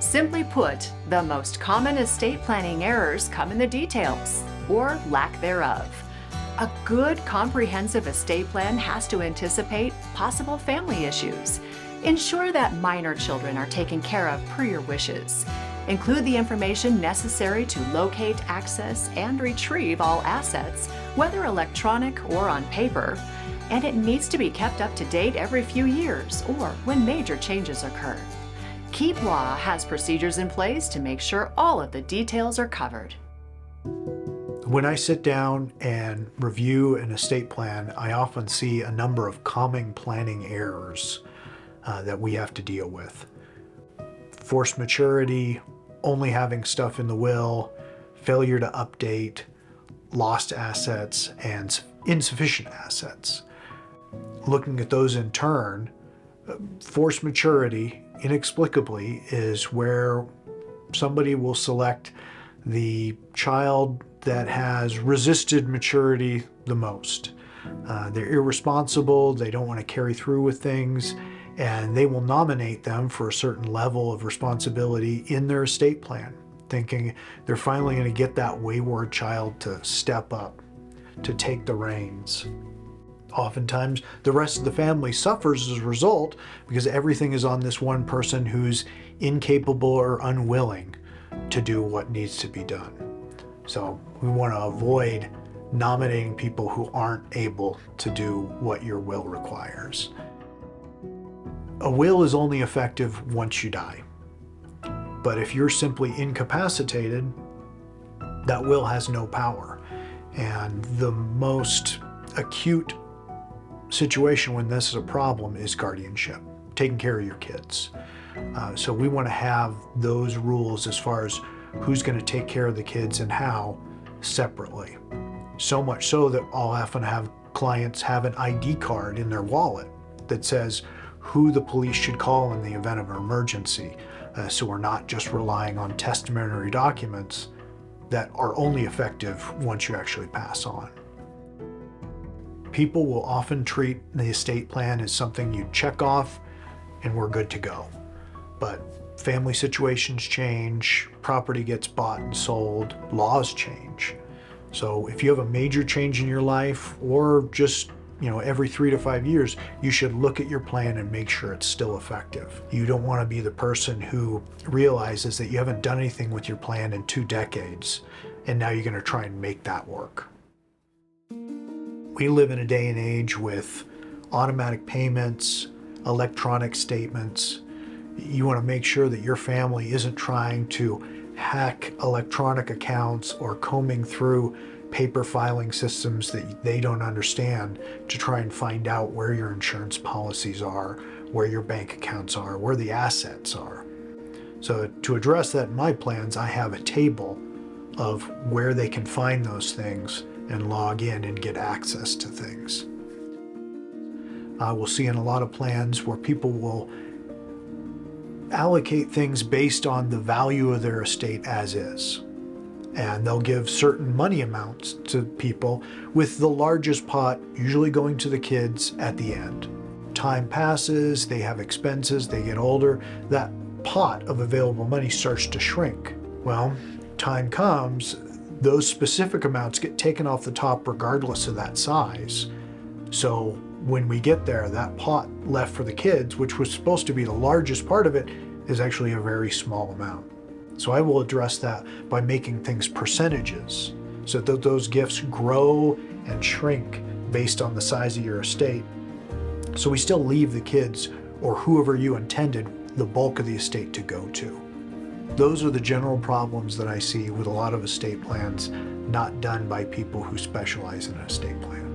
Simply put, the most common estate planning errors come in the details, or lack thereof. A good, comprehensive estate plan has to anticipate possible family issues. Ensure that minor children are taken care of per your wishes. Include the information necessary to locate, access, and retrieve all assets, whether electronic or on paper, and it needs to be kept up to date every few years or when major changes occur. Keep Law has procedures in place to make sure all of the details are covered. When I sit down and review an estate plan, I often see a number of common planning errors that we have to deal with. Forced maturity, only having stuff in the will, failure to update, lost assets, and insufficient assets. Looking at those in turn, forced maturity, inexplicably, is where somebody will select the child that has resisted maturity the most. They're irresponsible, they don't want to carry through with things, and they will nominate them for a certain level of responsibility in their estate plan, thinking they're finally going to get that wayward child to step up, to take the reins. Oftentimes, the rest of the family suffers as a result because everything is on this one person who's incapable or unwilling to do what needs to be done. So we want to avoid nominating people who aren't able to do what your will requires. A will is only effective once you die. But if you're simply incapacitated, that will has no power. And the most acute situation when this is a problem is guardianship, taking care of your kids. So we want to have those rules as far as who's going to take care of the kids and how separately. So much so that I'll often have clients have an ID card in their wallet that says who the police should call in the event of an emergency. So we're not just relying on testamentary documents that are only effective once you actually pass on. People will often treat the estate plan as something you check off and we're good to go. But family situations change, property gets bought and sold, laws change. So if you have a major change in your life or just every 3 to 5 years, you should look at your plan and make sure it's still effective. You don't want to be the person who realizes that you haven't done anything with your plan in 2 decades and now you're going to try and make that work. We live in a day and age with automatic payments, electronic statements. You want to make sure that your family isn't trying to hack electronic accounts or combing through paper filing systems that they don't understand to try and find out where your insurance policies are, where your bank accounts are, where the assets are. So to address that in my plans, I have a table of where they can find those things and log in and get access to things. I will see in a lot of plans where people will allocate things based on the value of their estate as is. And they'll give certain money amounts to people, with the largest pot usually going to the kids at the end. Time passes, they have expenses, they get older, that pot of available money starts to shrink. Well, time comes, those specific amounts get taken off the top regardless of that size. So when we get there, that pot left for the kids, which was supposed to be the largest part of it, is actually a very small amount. So I will address that by making things percentages so that those gifts grow and shrink based on the size of your estate. So we still leave the kids or whoever you intended the bulk of the estate to go to. Those are the general problems that I see with a lot of estate plans not done by people who specialize in estate planning.